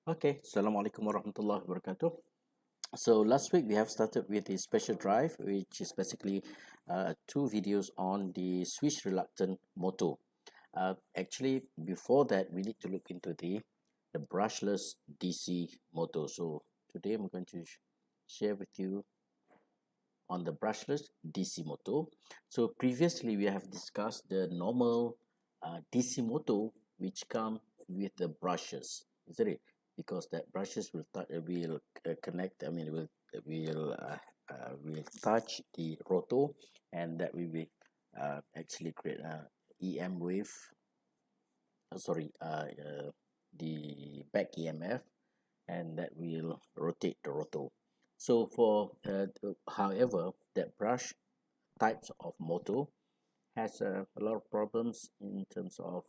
Okay, Assalamualaikum warahmatullahi wabarakatuh. So last week we have started with the special drive, which is basically two videos on the switch reluctant motor. Actually, before that, we need to look into the brushless DC motor. So today I'm going to share with you on the brushless DC motor. So previously we have discussed the normal DC motor which come with the brushes, isn't it? Because that brushes will connect. I mean, will touch the rotor, and that we will actually create a EM wave. Sorry, the back EMF, and that will rotate the rotor. So however, that brush types of motor has a lot of problems in terms of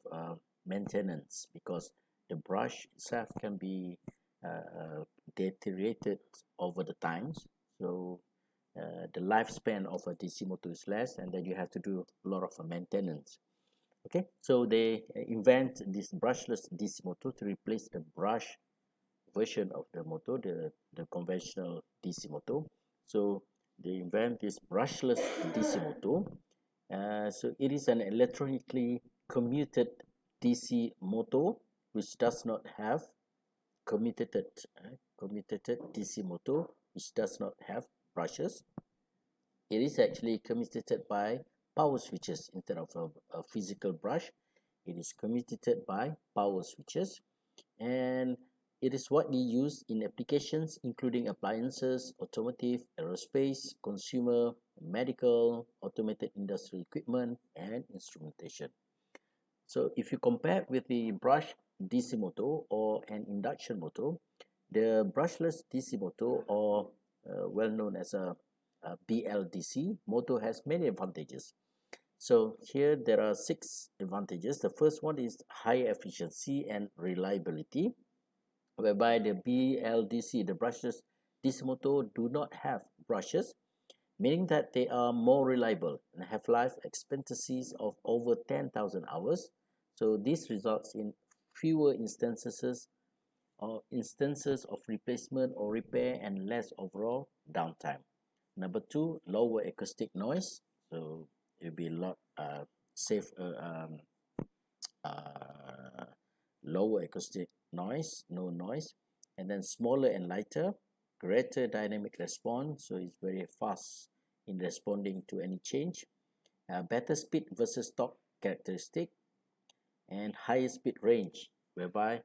maintenance, because the brush itself can be deteriorated over the times. So the lifespan of a DC motor is less, and then you have to do a lot of maintenance. Okay, so they invent this brushless DC motor to replace the brush version of the motor, the conventional DC motor. So they invent this brushless DC motor. So it is an electronically commuted DC motor which does not have commutated commutated DC motor which does not have brushes. It is actually commutated by power switches instead of a physical brush. It is commutated by power switches, and it is widely used in applications including appliances, automotive, aerospace, consumer, medical, automated industrial equipment, and instrumentation. So if you compare with the brush DC motor or an induction motor, the brushless DC motor, or well known as a BLDC motor, has many advantages. So here there are 6 advantages. The first one is high efficiency and reliability, whereby the BLDC, the brushless DC motor, do not have brushes, meaning that they are more reliable and have life expectancies of over 10,000 hours. So this results in fewer instances of replacement or repair and less overall downtime. Number two, lower acoustic noise. So it'll be a lot safe, uh, lower acoustic noise, no noise, and then smaller and lighter, greater dynamic response, so it's very fast in responding to any change, better speed versus torque characteristic, and higher speed range, whereby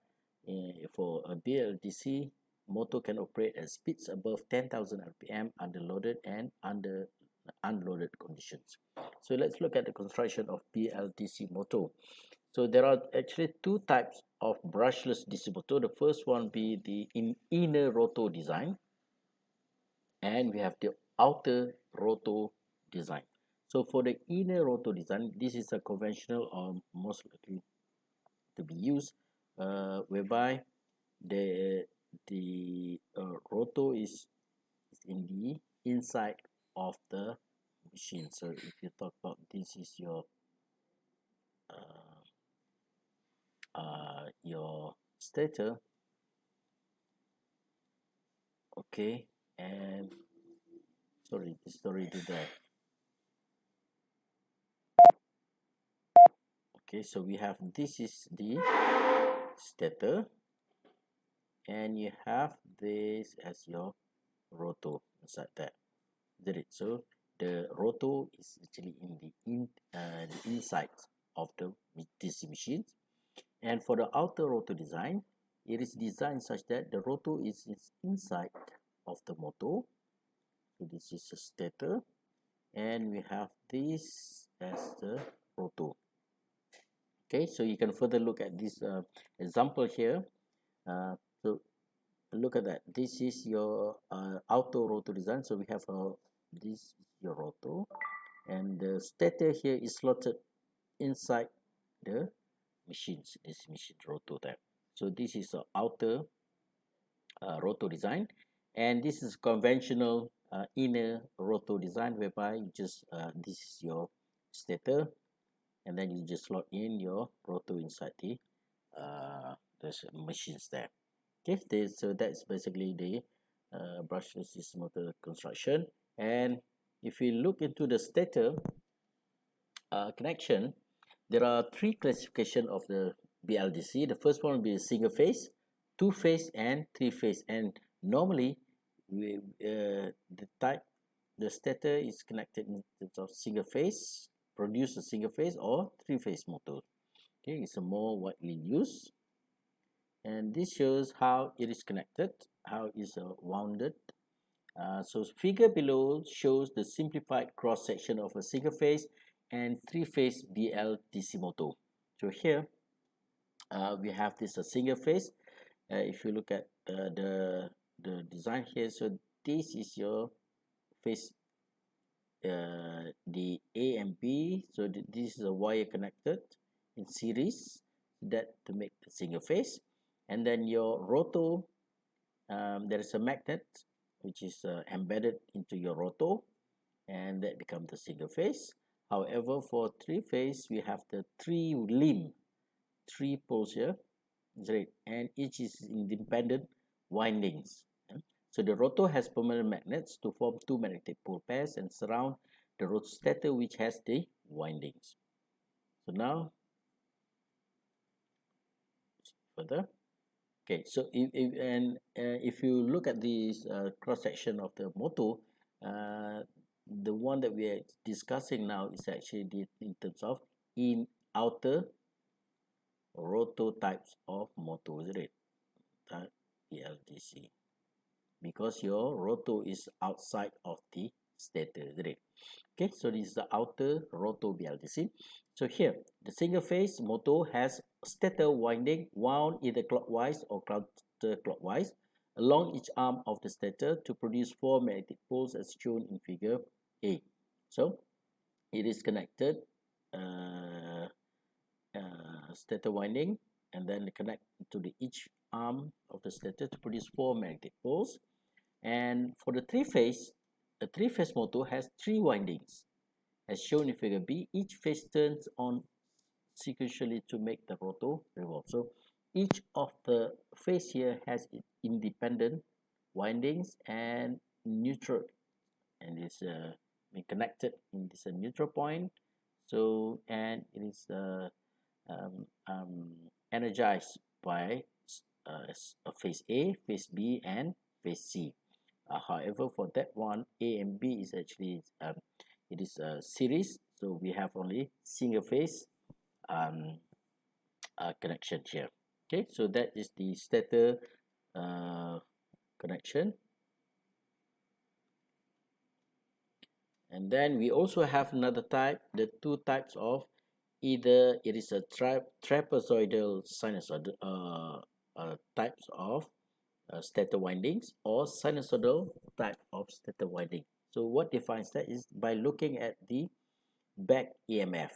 for a BLDC motor can operate at speeds above 10,000 rpm under loaded and under unloaded conditions. So let's look at the construction of BLDC motor. So there are actually two types of brushless DC motor. The first one be the inner roto design, and we have the outer roto design. So for the inner roto design, this is a conventional or most likely to be used, whereby the roto is in the inside of the machine. So if you talk about, this is your stator, okay, and sorry, this is already there. Okay, so we have, this is the stator, and you have this as your roto inside there. Did it? So the roto is actually in the inside of the DC machines. And for the outer roto design, it is designed such that the roto is inside of the motor. So this is a stator, and we have this as the roto. Okay, so you can further look at this example here. So look at that. This is your outer roto design. So we have this is your roto, and the stator here is slotted inside the machines. This machine roto there. So this is the outer roto design, and this is conventional inner roto design, whereby you just this is your stator, and then you just slot in your roto inside the machines there. Okay, so that's basically the brushless DC motor construction. And if we look into the stator connection, there are three classification of the BLDC. The first one will be single phase, two phase, and three phase. And normally, the stator is connected in terms of single phase, produce a single phase or three phase motor. Okay, it's a more widely used, and this shows how it is connected, how it is wounded. So figure below shows the simplified cross section of a single phase and three phase BLDC motor. So here we have this a single phase. If you look at the design here, so this is your phase, the A and B. So this is a wire connected in series, that to make the single phase. And then your rotor, there is a magnet which is embedded into your rotor, and that becomes the single phase. However, for three phase, we have the three poles here, right? And each is independent windings. So the rotor has permanent magnets to form two magnetic pole pairs and surround the rotostator, which has the windings. So now, further. Okay, so if you look at this cross section of the motor, the one that we are discussing now is actually in terms of outer roto types of motor, isn't it? BLDC, because your roto is outside of the stator, isn't it? Okay, so this is the outer roto BLDC. So here, the single phase motor has stator winding wound either clockwise or counterclockwise along each arm of the stator to produce four magnetic poles as shown in figure A. So it is connected stator winding, and then connect to each arm of the stator to produce four magnetic poles. And for the a three-phase motor has three windings, as shown in figure B. Each phase turns on sequentially to make the rotor revolve. So each of the phase here has independent windings and neutral, and it's connected in this neutral point. So, and it is energized by phase A, phase B, and phase C. However, for that one, A and B is actually it is a series, so we have only single phase connection here. Okay, so that is the stator connection. And then we also have another type, the two types of either it is a trapezoidal sinusoidal types of stator windings, or sinusoidal type of stator winding. So what defines that is by looking at the back EMF.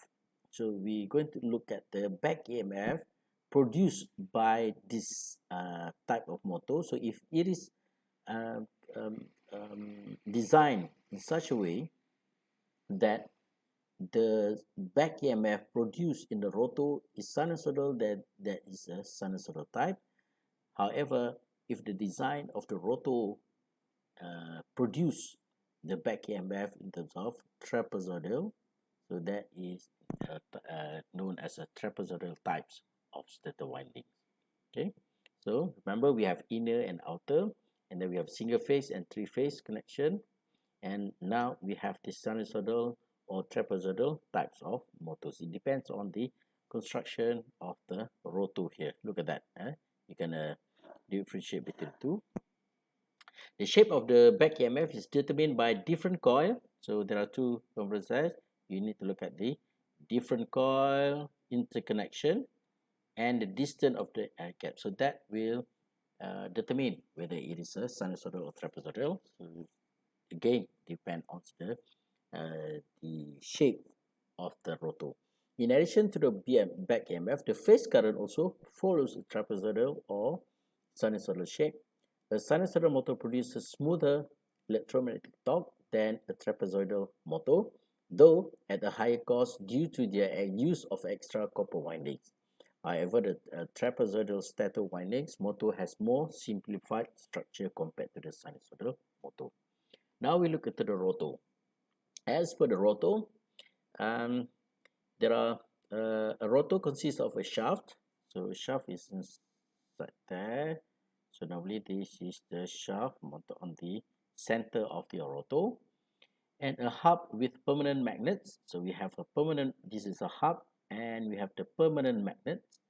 So we're going to look at the back EMF produced by this type of motor. So if it is designed in such a way that the back EMF produced in the rotor is sinusoidal, that is a sinusoidal type. However, if the design of the rotor produce the back EMF in terms of trapezoidal, so that is known as a trapezoidal types of stator windings. Okay, so remember we have inner and outer, and then we have single phase and three phase connection, and now we have the sinusoidal or trapezoidal types of motors. It depends on the construction of the rotor here. Look at that. You can differentiate between two. The shape of the back EMF is determined by different coil. So there are two components. You need to look at the different coil interconnection and the distance of the air gap. So that will determine whether it is a sinusoidal or trapezoidal. So again, depend on the shape of the rotor. In addition to the back EMF, the phase current also follows a trapezoidal or sinusoidal shape. A sinusoidal motor produces smoother electromagnetic torque than a trapezoidal motor, though at a higher cost due to their use of extra copper windings. However, the trapezoidal stator windings motor has more simplified structure compared to the sinusoidal motor. Now we look into the roto. As for the roto, there are a roto consists of a shaft. So a shaft is inside there. So normally this is the shaft mounted on the center of the roto, and a hub with permanent magnets. So we have a permanent, this is a hub, and we have the permanent magnets.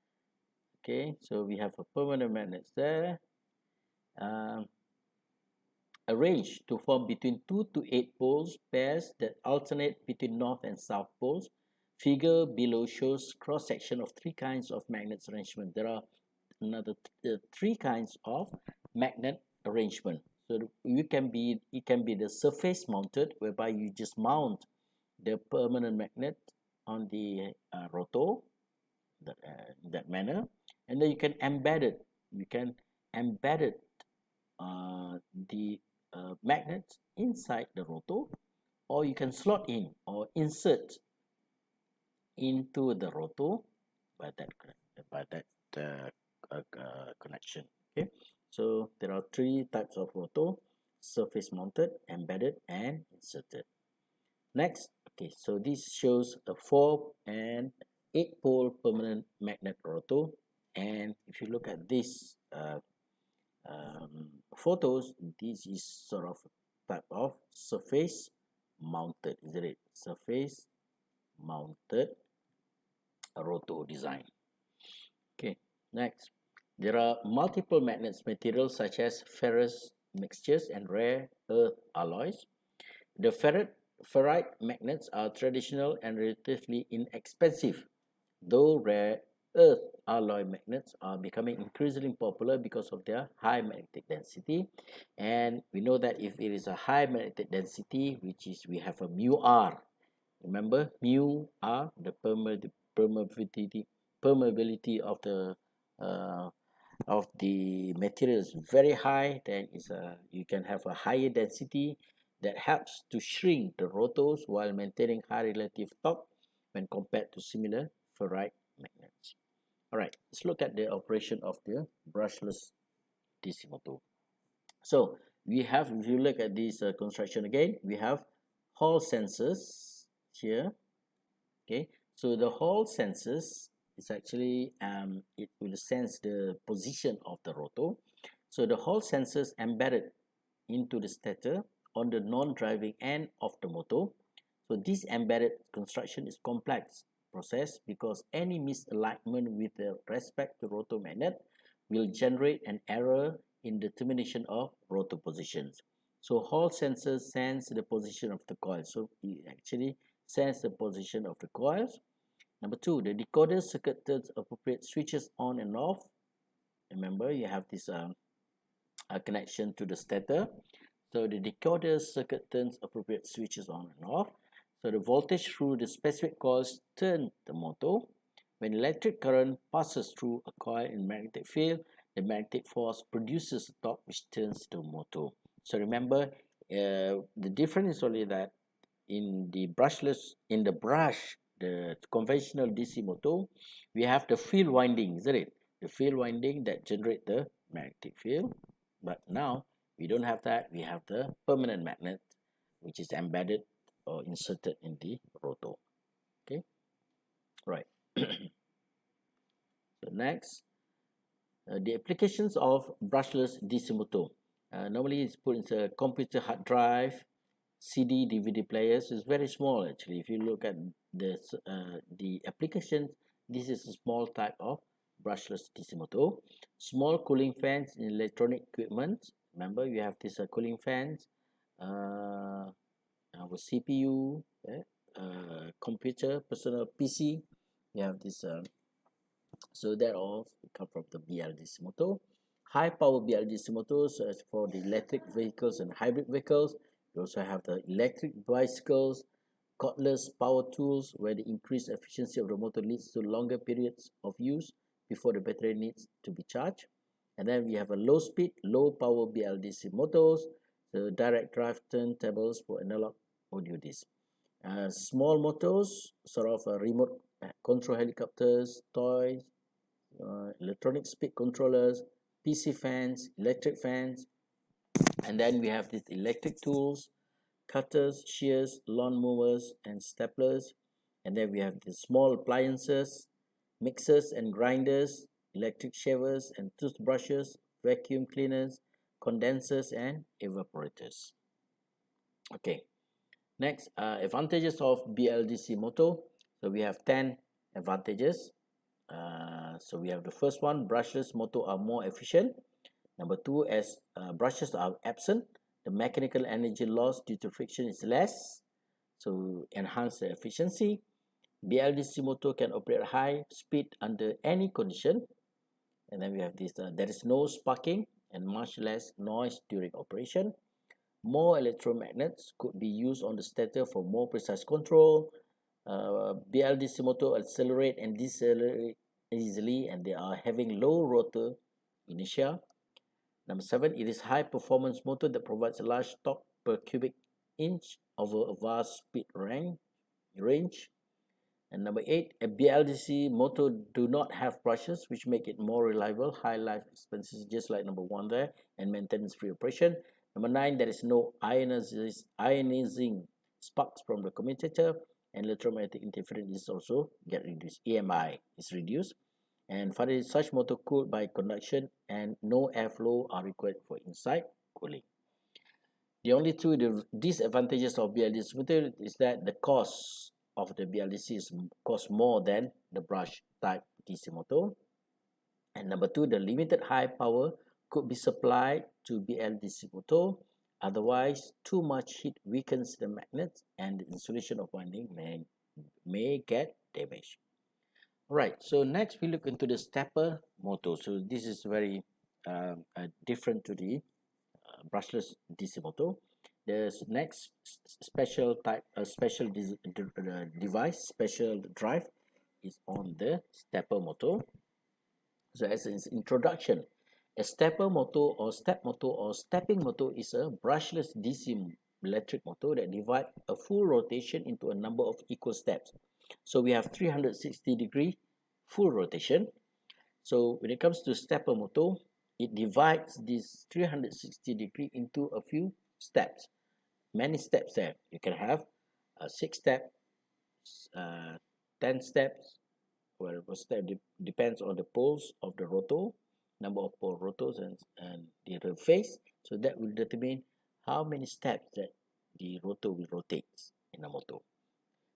Okay, so we have a permanent magnets there, arranged to form between 2 to 8 poles pairs that alternate between north and south poles. Figure below shows cross section of 3 kinds of magnets arrangement. There are another 3 kinds of magnet arrangement. So it can be the surface mounted, whereby you just mount the permanent magnet on the roto in that manner, and then you can embed it. You can embed it the magnets inside the roto, or you can slot in or insert into the roto by that connection. Okay, so there are 3 types of roto: surface mounted, embedded, and inserted. Next, okay, so this shows a 4 and 8 pole permanent magnet roto, and if you look at this photos, this is sort of type of surface mounted, isn't it? Surface mounted roto design. Okay, next, there are multiple magnets materials such as ferrous mixtures and rare earth alloys. The ferrite magnets are traditional and relatively inexpensive, though rare earth alloy magnets are becoming increasingly popular because of their high magnetic density. And we know that if it is a high magnetic density, which is we have a mu r, remember mu r, the permeability of the material is very high, then you can have a higher density that helps to shrink the rotos while maintaining high relative torque when compared to similar ferrite magnets. Alright, let's look at the operation of the brushless DC motor. So we have, if you look at this construction again, we have Hall sensors here. Okay, so the Hall sensors is actually it will sense the position of the rotor. So the Hall sensors embedded into the stator on the non-driving end of the motor. So this embedded construction is complex process because any misalignment with respect to rotor magnet will generate an error in determination of rotor positions. So Hall sensors sense the position of the coil. So it actually sense the position of the coils. Number 2, the decoder circuit turns appropriate switches on and off. Remember, you have this connection to the stator. So the decoder circuit turns appropriate switches on and off. So the voltage through the specific coils turn the motor. When electric current passes through a coil in magnetic field, the magnetic force produces a torque which turns the motor. So remember, the difference is only that in the conventional DC motor, we have the field winding, isn't it? The field winding that generate the magnetic field. But now we don't have that. We have the permanent magnet, which is embedded or inserted in the rotor. Okay, right. So next, the applications of brushless DC motor. Normally it's put into a computer hard drive, CD, DVD players. Is very small actually. If you look at this, the applications, this is a small type of brushless DC motor. Small cooling fans in electronic equipment. Remember, you have this cooling fans, our CPU, computer, personal PC. You have this. So that all come from the BLDC motor. High power BLDC motors for the electric vehicles and hybrid vehicles. You also have the electric bicycles, cordless power tools, where the increased efficiency of the motor leads to longer periods of use before the battery needs to be charged. And then we have a low speed, low power BLDC motors, the direct drive turntables for analog audio disc. Small motors, sort of remote control helicopters, toys, electronic speed controllers, PC fans, electric fans, and then we have these electric tools, cutters, shears, lawn mowers, and staplers. And then we have the small appliances, mixers and grinders, electric shavers and toothbrushes, vacuum cleaners, condensers, and evaporators. Okay, next, advantages of BLDC motor. So we have 10 advantages. So we have the first one, brushless motor are more efficient. Number two, as brushes are absent, the mechanical energy loss due to friction is less, so enhance the efficiency. BLDC motor can operate high speed under any condition. And then we have this, there is no sparking and much less noise during operation. More electromagnets could be used on the stator for more precise control. BLDC motor accelerate and decelerate easily, and they are having low rotor inertia. Number 7, it is high performance motor that provides a large torque per cubic inch over a vast speed range. And number 8, a BLDC motor do not have brushes, which make it more reliable, high life expenses, just like number 1 there, and maintenance free operation. Number 9, there is no ionizing sparks from the commutator, and electromagnetic interference is also get reduced. EMI is reduced. And finally, such motor cooled by conduction and no airflow are required for inside cooling. The only two disadvantages of BLDC motor is that the cost of the BLDC is cost more than the brush type DC motor. And number 2, the limited high power could be supplied to BLDC motor. Otherwise, too much heat weakens the magnets and the insulation of winding may get damaged. Right, so next we look into the stepper motor. So this is very different to the brushless DC motor. The next special type, special device, special drive is on the stepper motor. So as its introduction, a stepper motor or step motor or stepping motor is a brushless DC electric motor that divides a full rotation into a number of equal steps. So we have 360-degree full rotation. So when it comes to stepper motor, it divides this 360-degree into a few steps. Many steps there. You can have 6 steps, 10 steps. Well, a step depends on the poles of the rotor, number of pole rotors and the phase. So that will determine how many steps that the rotor will rotate in a motor.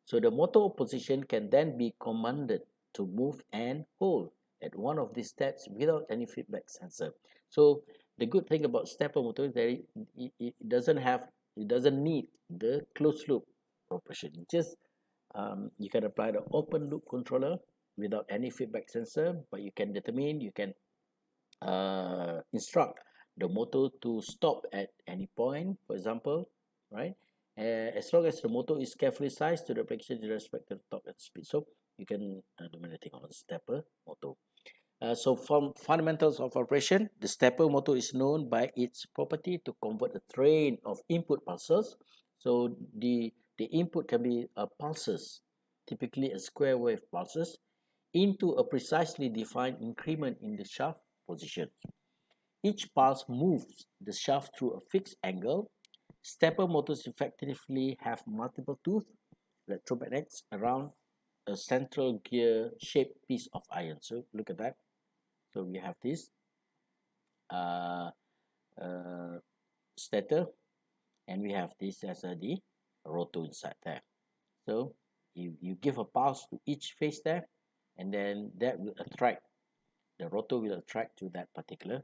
So the motor position can then be commanded to move and hold at one of these steps without any feedback sensor. So the good thing about stepper motor is that it doesn't need the closed loop operation. Just you can apply the open loop controller without any feedback sensor, but you can instruct the motor to stop at any point, for example, right? As long as the motor is carefully sized to the application with respect to the torque and speed. So you can do anything on the stepper motor. So from fundamentals of operation, the stepper motor is known by its property to convert a train of input pulses. So the input can be pulses, typically a square wave pulses, into a precisely defined increment in the shaft position. Each pulse moves the shaft through a fixed angle. Stepper motors effectively have multiple tooth electromagnets around a central gear shaped piece of iron. So look at that. So we have this stator, and we have this as the rotor inside there. So you give a pulse to each face there, and then that will attract, the rotor will attract to that particular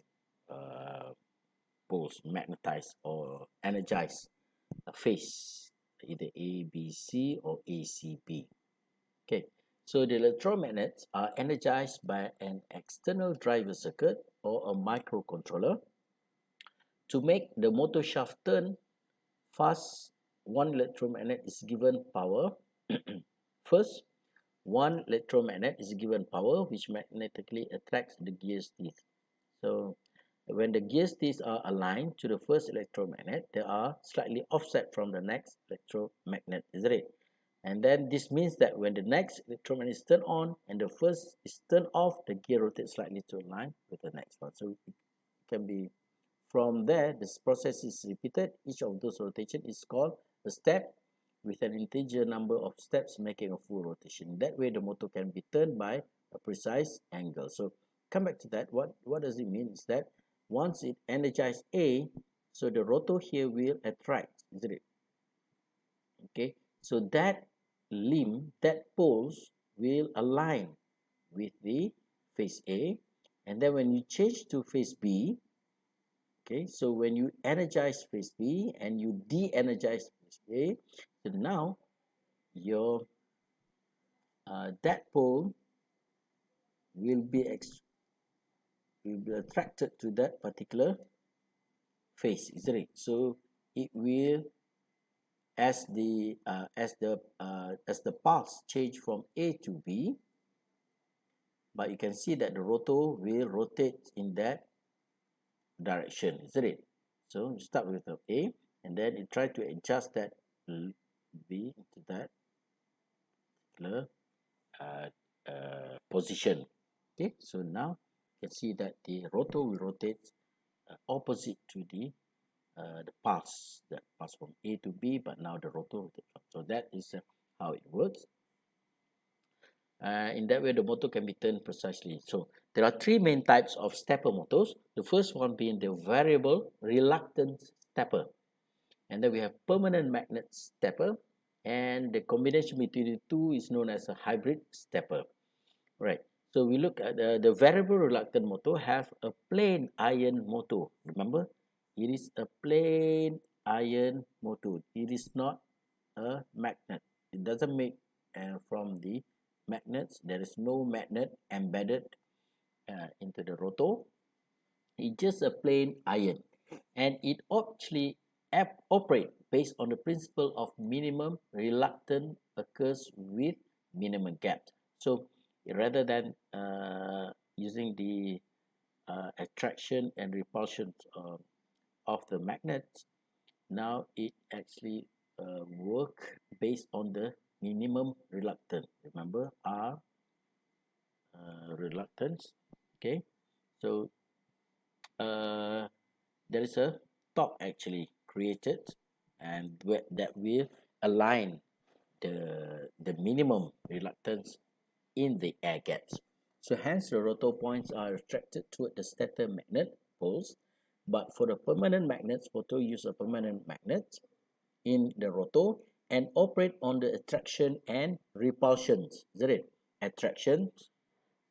poles, magnetize or energize a face, either A, B, C or A, C, B. Okay, so the electromagnets are energized by an external driver circuit or a microcontroller. To make the motor shaft turn fast, one electromagnet is given power. First, one electromagnet is given power which magnetically attracts the gear's teeth. So when the gear's teeth are aligned to the first electromagnet, they are slightly offset from the next electromagnet, isn't it? And then this means that when the next electromagnet is turned on and the first is turned off, the gear rotates slightly to align with the next one. So it can be from there, this process is repeated. Each of those rotations is called a step with an integer number of steps making a full rotation. That way the motor can be turned by a precise angle. So come back to that. What does it mean is that once it energizes A, so the rotor here will attract, isn't it? Okay, so that limb, that poles will align with the phase A, and then when you change to phase B, okay, so when you energize phase B and you de-energize phase A, so now your that pole will be attracted to that particular phase, isn't it? So it will, as the pulse change from A to B, but you can see that the rotor will rotate in that direction, isn't it? So you start with the A, and then you try to adjust that B into that particular position. Okay, so now you can see that the rotor will rotate opposite to the pulse that pass from A to B, but now the rotor rotates. So that is how it works. In that way, the motor can be turned precisely. So there are three main types of stepper motors. The first one being the variable reluctance stepper, and then we have permanent magnet stepper, and the combination between the two is known as a hybrid stepper. Right. So we look at the variable reluctant motor have a plain iron motor. Remember, it is a plain iron motor. It is not a magnet. It doesn't make from the magnets. There is no magnet embedded into the rotor. It's just a plain iron, and it actually operates based on the principle of minimum reluctance occurs with minimum gap. So rather than using the attraction and repulsion of the magnets, now it actually work based on the minimum reluctance. Remember, R reluctance. Okay, so there is a torque actually created, and that will align the minimum reluctance in the air gaps. So hence the rotor points are attracted toward the stator magnet poles, but for the permanent magnets, motor use a permanent magnet in the rotor and operate on the attraction and repulsions. Is that it? Attraction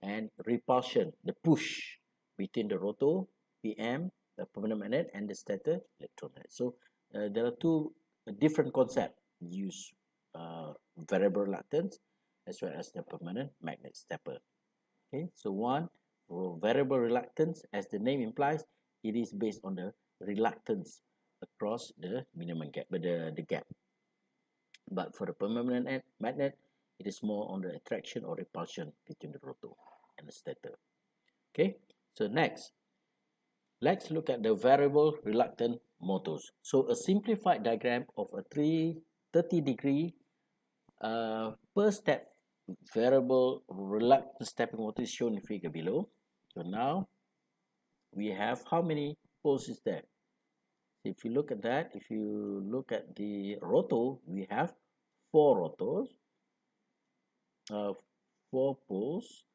and repulsion, the push between the rotor PM, the permanent magnet, and the stator electromagnet. So there are two different concepts use variable reluctance as well as the permanent magnet stepper. Okay, so one variable reluctance, as the name implies, it is based on the reluctance across the minimum gap, the gap. But for the permanent magnet, it is more on the attraction or repulsion between the rotor and the stator. Okay, so next, let's look at the variable reluctant motors. So a simplified diagram of a 30-degree per step variable reluctance stepping motor is shown in figure below. So now we have how many poles is there? If you look at that, if you look at the rotor, we have 4 rotors, 4 poles,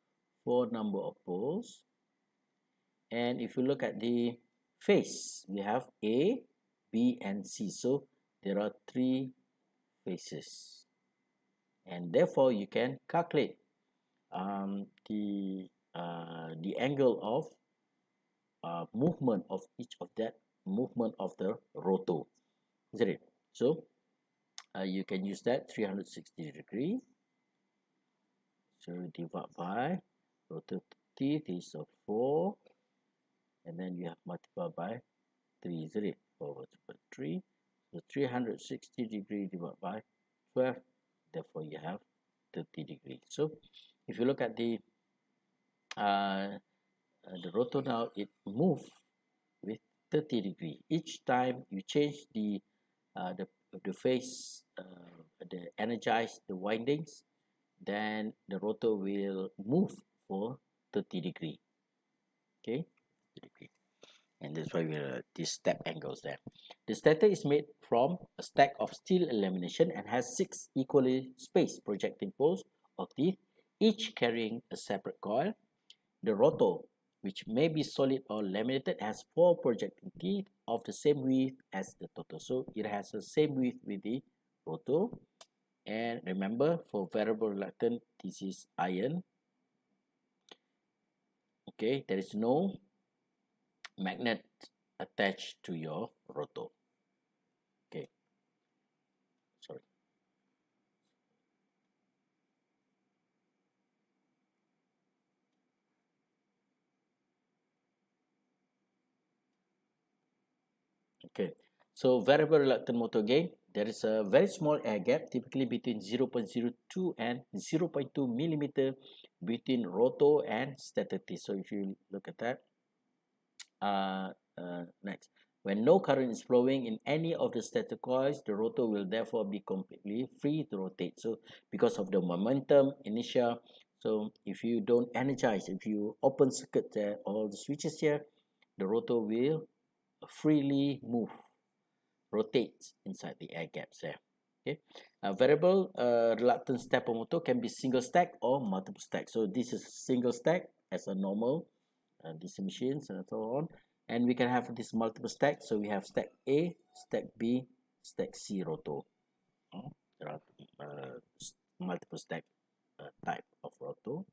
4 number of poles. And if you look at the face, we have A, B, and C. So there are 3 faces, and therefore you can calculate the angle of movement of each of that movement of the rotor, isn't it? So you can use that 360 degree. So divide by rotor teeth is a 4, and then you have multiplied by 3, isn't it? 4 multiplied by 3, so 360 degree divided by 12, therefore you have 30 degrees. So if you look at the rotor now, it moves with 30 degree each time you change the face energize the windings, then the rotor will move for 30 degree. Okay, 30 degree. And that's why we these step angles there. The stator is made from a stack of steel lamination and has 6 equally spaced projecting poles or teeth, each carrying a separate coil. The rotor, which may be solid or laminated, has 4 projecting teeth of the same width as the rotor. So it has the same width with the rotor. And remember, for variable reluctance, this is iron. Okay, there is no magnet attached to your rotor. Okay, sorry. Okay, so variable reluctance motor again, there is a very small air gap, typically between 0.02 and 0.2 millimeter between rotor and stator teeth. So if you look at that, next, when no current is flowing in any of the stator coils, the rotor will therefore be completely free to rotate. So because of the momentum inertia, so if you don't energize, if you open circuit all the switches here, the rotor will freely move, rotates inside the air gaps there. Okay, variable reluctance stepper motor can be single stack or multiple stack. So this is single stack as a normal DC machines and so on, and we can have this multiple stack. So we have stack A, stack B, stack C rotor. There are multiple stack type of rotor.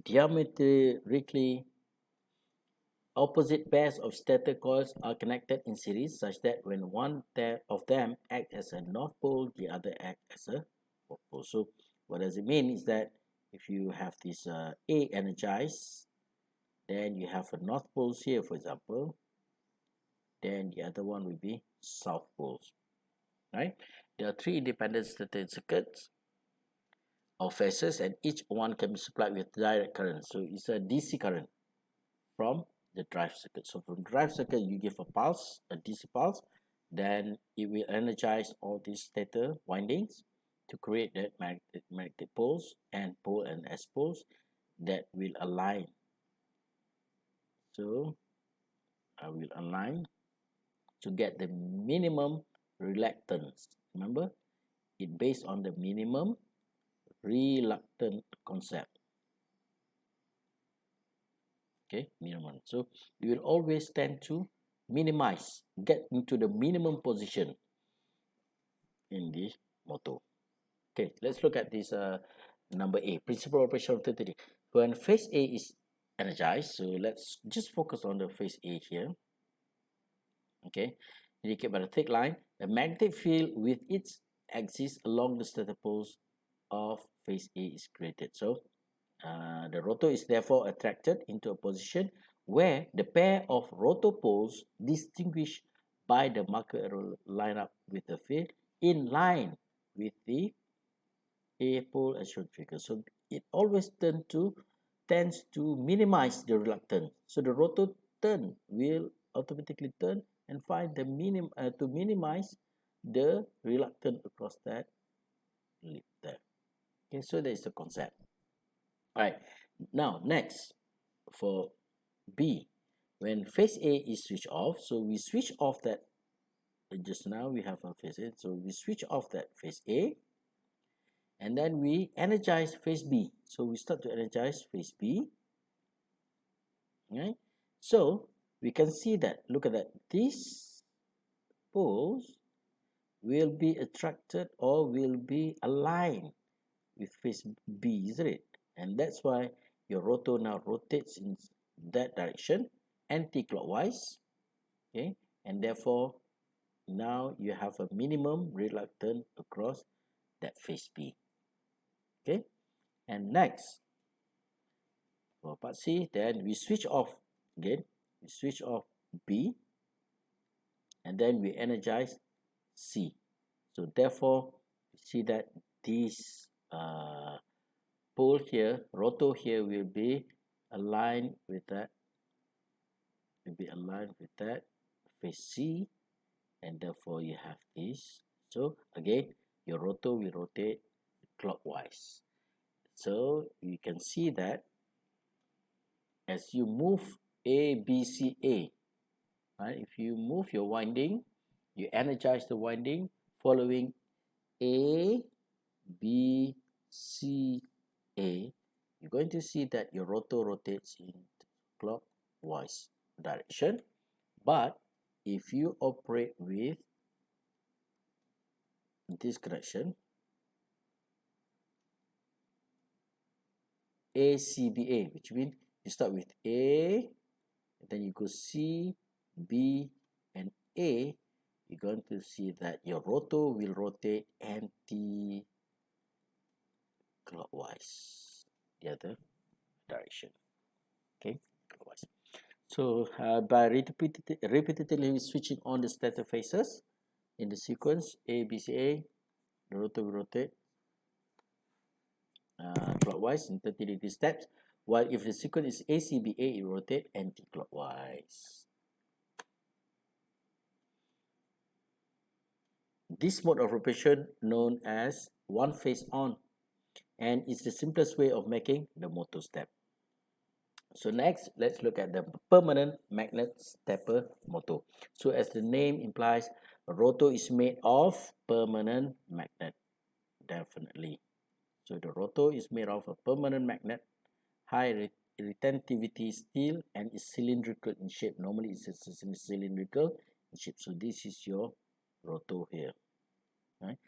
Diametrically opposite pairs of stator coils are connected in series such that when one of them acts as a north pole, the other acts as a south pole. So what does it mean is that if you have this A energized, then you have a north poles here, for example, then the other one will be south poles, right? There are 3 independent stator circuits or phases, and each one can be supplied with direct current. So it's a DC current from the drive circuit. So from drive circuit, you give a pulse, a DC pulse, then it will energize all these stator windings to create that magnetic poles and pole and S poles that will align. So I will align to get the minimum reluctance. Remember, it based on the minimum reluctance concept. Okay, minimum. So you will always tend to minimize, get into the minimum position in the motor. Okay, let's look at this number A, principal operation of 30. When phase A is energized, so let's just focus on the phase A here. Okay, indicated by the thick line, a magnetic field with its axis along the stator poles of phase A is created. So the rotor is therefore attracted into a position where the pair of rotor poles distinguished by the marker arrow line up with the field in line with the A pole as shown figure. So it always tends to minimize the reluctance. So the rotor turn will automatically turn and find the to minimize the reluctance across that lip there. Okay, so that is the concept. All right, now next for B, when phase A is switched off, so we switch off that, just now we have a phase A, so we switch off that phase A, and then we energize phase B. So we start to energize phase B, right? So we can see that, look at that, these poles will be attracted or will be aligned with phase B, isn't it? And that's why your rotor now rotates in that direction anti-clockwise, okay, and therefore now you have a minimum reluctance across that phase B. Okay, and next for part C, then we switch off again, we switch off B, and then we energize C. So therefore you see that this pole here, rotor here, will be aligned with that, phase C, and therefore you have this. So again, your rotor will rotate clockwise. So you can see that as you move A, B, C, A, right? If you move your winding, you energize the winding following A, B, C, A, you're going to see that your rotor rotates in clockwise direction. But if you operate with this connection, ACBA, which means you start with A, then you go C, B, and A, you're going to see that your rotor will rotate anti-clockwise, the other direction. Okay, clockwise. So by repetitively switching on the stator phases in the sequence A, B, C, A, the rotor will rotate clockwise in 30-degree steps, while if the sequence is ACBA, it will rotate anti-clockwise. This mode of operation known as one phase on, and is the simplest way of making the motor step. So next, let's look at the permanent magnet stepper motor. So as the name implies, a rotor is made of permanent magnet, definitely. So the rotor is made of a permanent magnet, high retentivity steel, and is cylindrical in shape. Normally it's cylindrical in shape. So this is your rotor here. Right?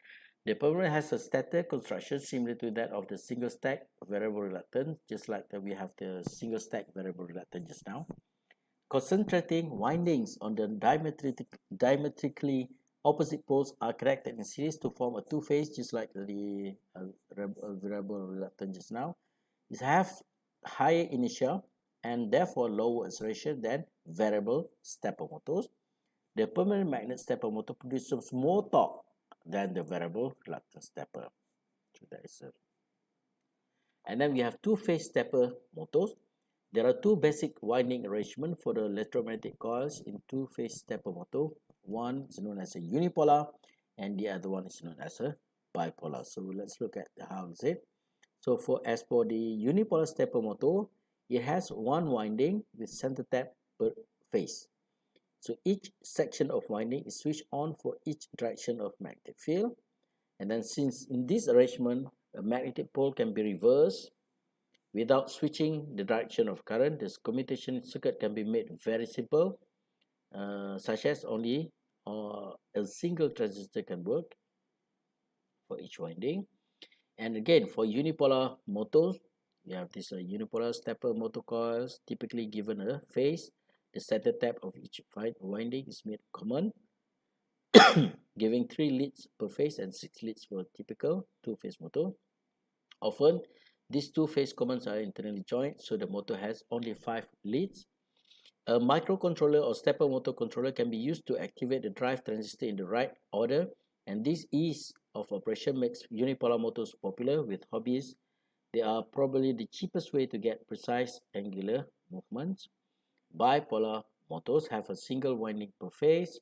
The permanent has a stator construction similar to that of the single stack variable reluctance, just like that we have the single stack variable reluctance just now. Concentrating windings on the diametrically opposite poles are connected in series to form a two-phase, just like the variable reluctance just now. It has higher inertia and therefore lower acceleration than variable stepper motors. The permanent magnet stepper motor produces more torque than the variable reluctance stepper. So that is it. And then we have two-phase stepper motors. There are two basic winding arrangements for the electromagnetic coils in two-phase stepper motor. One is known as a unipolar and the other one is known as a bipolar. So let's look at how is it. So as for the unipolar stepper motor, it has one winding with center tap per phase. So each section of winding is switched on for each direction of magnetic field. And then since in this arrangement, a magnetic pole can be reversed without switching the direction of current, this commutation circuit can be made very simple, such as only a single transistor can work for each winding. And again, for unipolar motors, we have this unipolar stepper motor coils, typically given a phase. The center tap of each winding is made common, giving 3 leads per phase and 6 leads for a typical two-phase motor. Often, these two-phase commons are internally joined, so the motor has only 5 leads. A microcontroller or stepper motor controller can be used to activate the drive transistor in the right order, and this ease of operation makes unipolar motors popular with hobbyists. They are probably the cheapest way to get precise angular movements. Bipolar motors have a single winding per phase,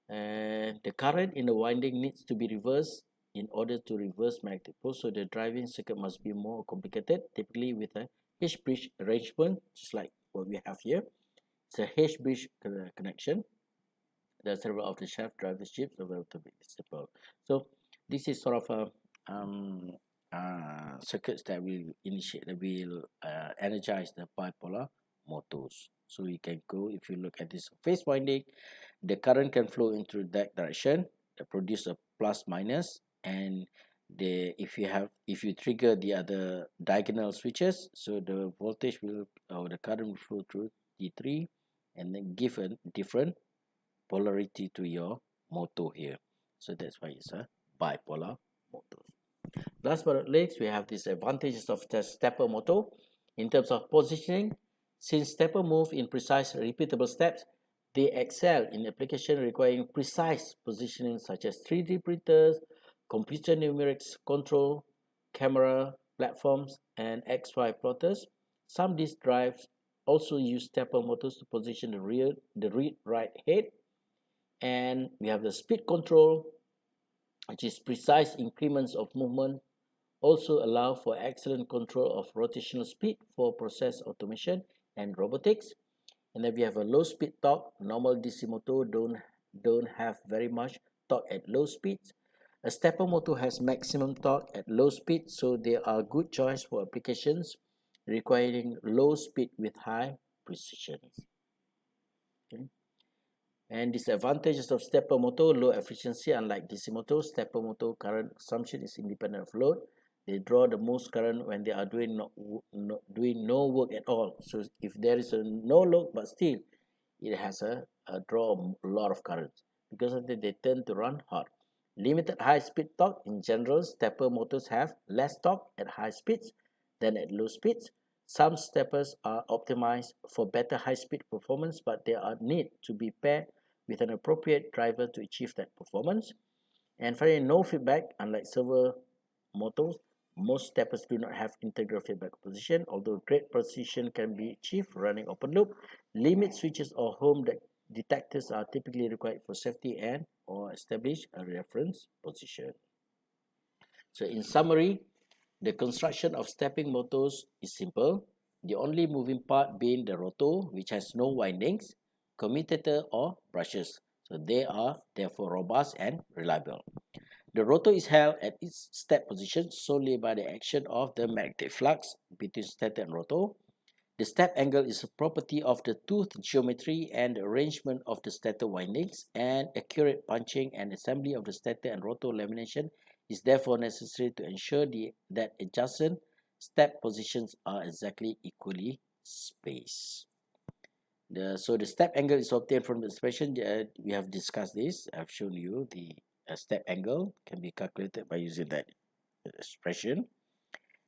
and the current in the winding needs to be reversed in order to reverse magnetic poles, so the driving circuit must be more complicated, typically with a H-bridge arrangement, just like what we have here. It's a H-bridge connection. There are several of the shaft driver chips available to be visible. So this is sort of a circuits that will energize the bipolar motors. So you can go, if you look at this phase winding, the current can flow into that direction, produce a plus minus, and if you trigger the other diagonal switches, so the voltage will or the current will flow through T3 and then give a different polarity to your motor here. So that's why it's a bipolar motor. Last but not least, we have these advantages of the stepper motor. In terms of positioning, since stepper move in precise repeatable steps, they excel in application requiring precise positioning such as 3D printers, computer numerics control, camera platforms, and XY plotters. Some disk drives also use stepper motors to position the read-write head And we have the speed control, which is precise increments of movement, also allow for excellent control of rotational speed for process automation and robotics. And then we have a low speed torque. Normal DC motor don't have very much torque at low speeds. A stepper motor has maximum torque at low speed, so they are good choice for applications requiring low speed with high precision. Okay. And disadvantages of stepper motor: low efficiency. Unlike DC motor, stepper motor current consumption is independent of load. They draw the most current when they are doing no work at all. So if there is a no load, but still it has a draw a lot of current. Because of that, they tend to run hot. Limited high speed torque. In general, stepper motors have less torque at high speeds than at low speeds. Some steppers are optimized for better high speed performance, but they are need to be paired with an appropriate driver to achieve that performance. And finally, no feedback. Unlike servo motors, most steppers do not have integral feedback position, although great precision can be achieved running open loop. Limit switches or home detectors are typically required for safety and or establish a reference position. So in summary, the construction of stepping motors is simple. The only moving part being the rotor, which has no windings, commutator or brushes. So they are therefore robust and reliable. The rotor is held at its step position solely by the action of the magnetic flux between stator and rotor. The step angle is a property of the tooth geometry and the arrangement of the stator windings, and accurate punching and assembly of the stator and rotor lamination is therefore necessary to ensure that adjacent step positions are exactly equally spaced. So the step angle is obtained from the expression. We have discussed this. I've shown you the step angle can be calculated by using that expression.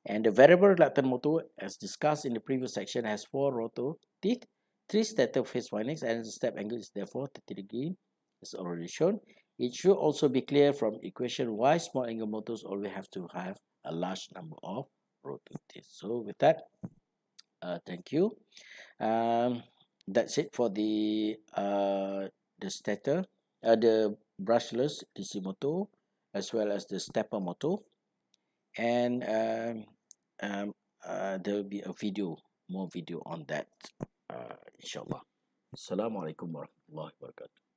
And the variable reluctance motor, as discussed in the previous section, has 4 rotor teeth, 3 stator phase windings, and the step angle is therefore 30 degrees, as already shown. It should also be clear from equation why small angle motors always have to have a large number of rotor teeth. So with that, thank you. That's it for the stator, the brushless DC motor, as well as the stepper motor. And there will be a more video on that, inshallah. Assalamualaikum warahmatullahi wabarakatuh.